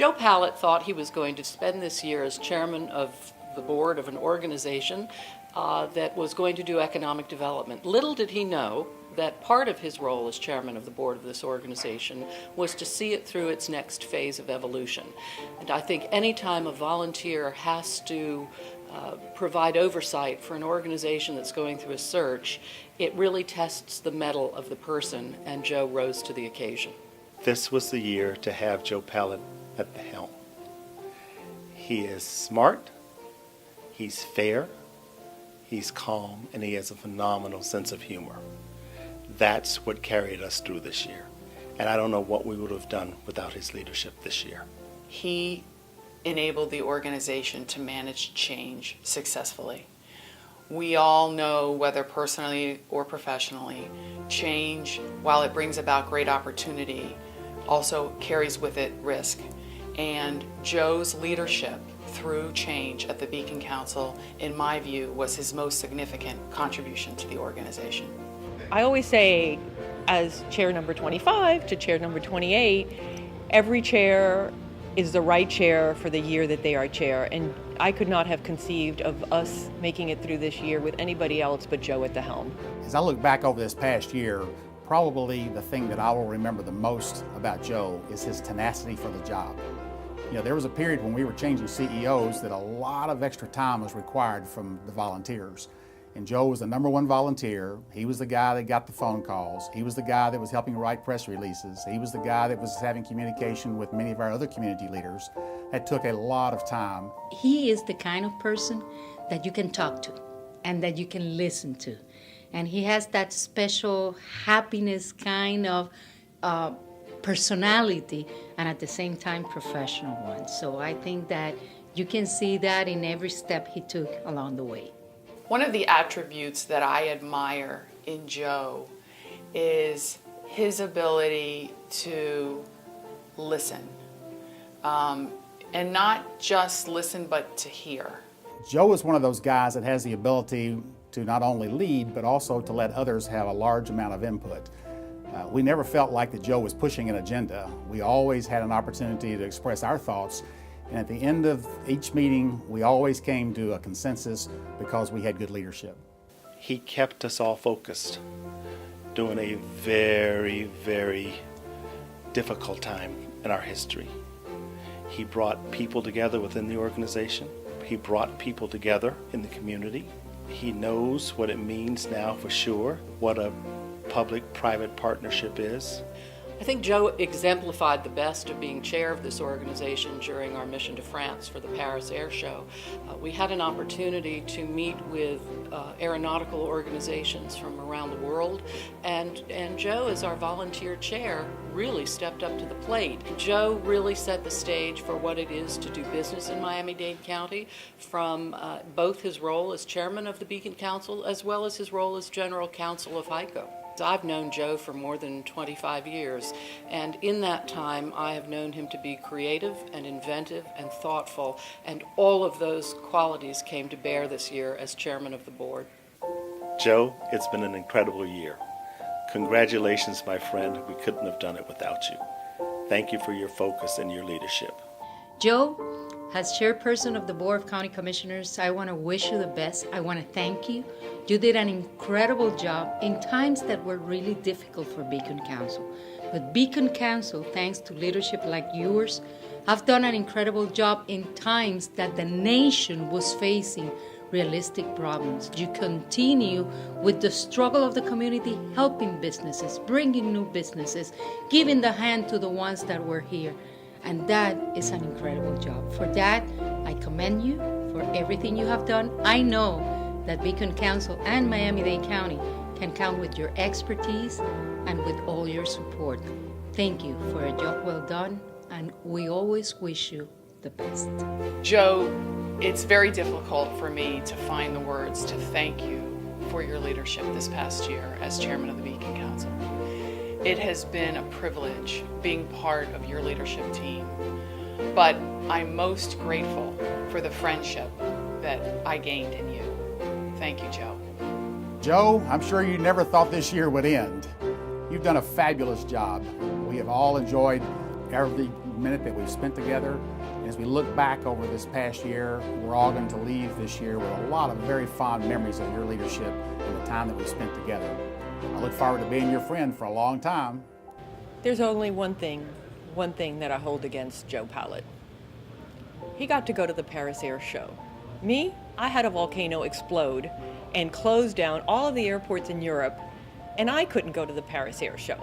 Joe Pallot thought he was going to spend this year as chairman of the board of an organization that was going to do economic development. Little did he know that part of his role as chairman of the board of this organization was to see it through its next phase of evolution. And I think any time a volunteer has to provide oversight for an organization that's going through a search, it really tests the mettle of the person, and Joe rose to the occasion. This was the year to have Joe Pallot at the helm. He is smart, he's fair, he's calm, and he has a phenomenal sense of humor. That's what carried us through this year. And I don't know what we would have done without his leadership this year. He enabled the organization to manage change successfully. We all know, whether personally or professionally, change, while it brings about great opportunity, also carries with it risk. And Joe's leadership through change at the Beacon Council, in my view, was his most significant contribution to the organization. I always say, as chair number 25 to chair number 28, every chair is the right chair for the year that they are chair. And I could not have conceived of us making it through this year with anybody else but Joe at the helm. As I look back over this past year, probably the thing that I will remember the most about Joe is his tenacity for the job. You know, there was a period when we were changing CEOs that a lot of extra time was required from the volunteers. And Joe was the #1 volunteer. He was the guy that got the phone calls. He was the guy that was helping write press releases. He was the guy that was having communication with many of our other community leaders. That took a lot of time. He is the kind of person that you can talk to and that you can listen to. And he has that special happiness kind of personality, and at the same time professional one. So I think that you can see that in every step he took along the way. One of the attributes that I admire in Joe is his ability to listen, and not just listen, but to hear. Joe is one of those guys that has the ability to not only lead, but also to let others have a large amount of input. We never felt like that Joe was pushing an agenda. We always had an opportunity to express our thoughts. And at the end of each meeting, we always came to a consensus because we had good leadership. He kept us all focused during a very, very difficult time in our history. He brought people together within the organization. He brought people together in the community. He knows what it means now for sure, what a public-private partnership is. I think Joe exemplified the best of being chair of this organization during our mission to France for the Paris Air Show. We had an opportunity to meet with aeronautical organizations from around the world, and Joe, as our volunteer chair, really stepped up to the plate. Joe really set the stage for what it is to do business in Miami-Dade County, from both his role as chairman of the Beacon Council as well as his role as general counsel of HICO. I've known Joe for more than 25 years, and in that time I have known him to be creative and inventive and thoughtful, and all of those qualities came to bear this year as chairman of the board. Joe, it's been an incredible year. Congratulations, my friend. We couldn't have done it without you. Thank you for your focus and your leadership. Joe, as chairperson of the Board of County Commissioners, I want to wish you the best. I want to thank you. You did an incredible job in times that were really difficult for Beacon Council. But Beacon Council, thanks to leadership like yours, have done an incredible job in times that the nation was facing realistic problems. You continue with the struggle of the community, helping businesses, bringing new businesses, giving the hand to the ones that were here. And that is an incredible job. For that, I commend you for everything you have done. I know that Beacon Council and Miami-Dade County can count with your expertise and with all your support. Thank you for a job well done, and we always wish you the best. Joe, it's very difficult for me to find the words to thank you for your leadership this past year as chairman of the Beacon Council. It has been a privilege being part of your leadership team, but I'm most grateful for the friendship that I gained in you. Thank you, Joe. Joe, I'm sure you never thought this year would end. You've done a fabulous job. We have all enjoyed every minute that we've spent together. And as we look back over this past year, we're all going to leave this year with a lot of very fond memories of your leadership and the time that we spent together. I look forward to being your friend for a long time. There's only one thing that I hold against Joe Pallot. He got to go to the Paris Air Show. Me, I had a volcano explode and close down all of the airports in Europe, and I couldn't go to the Paris Air Show.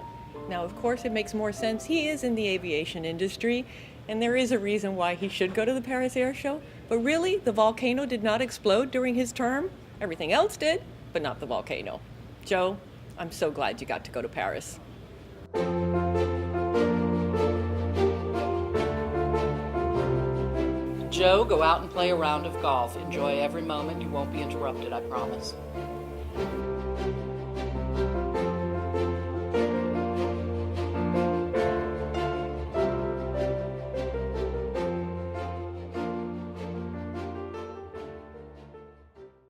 Now, of course, it makes more sense. He is in the aviation industry, and there is a reason why he should go to the Paris Air Show. But really, the volcano did not explode during his term. Everything else did, but not the volcano. Joe, I'm so glad you got to go to Paris. Joe, go out and play a round of golf. Enjoy every moment. You won't be interrupted, I promise.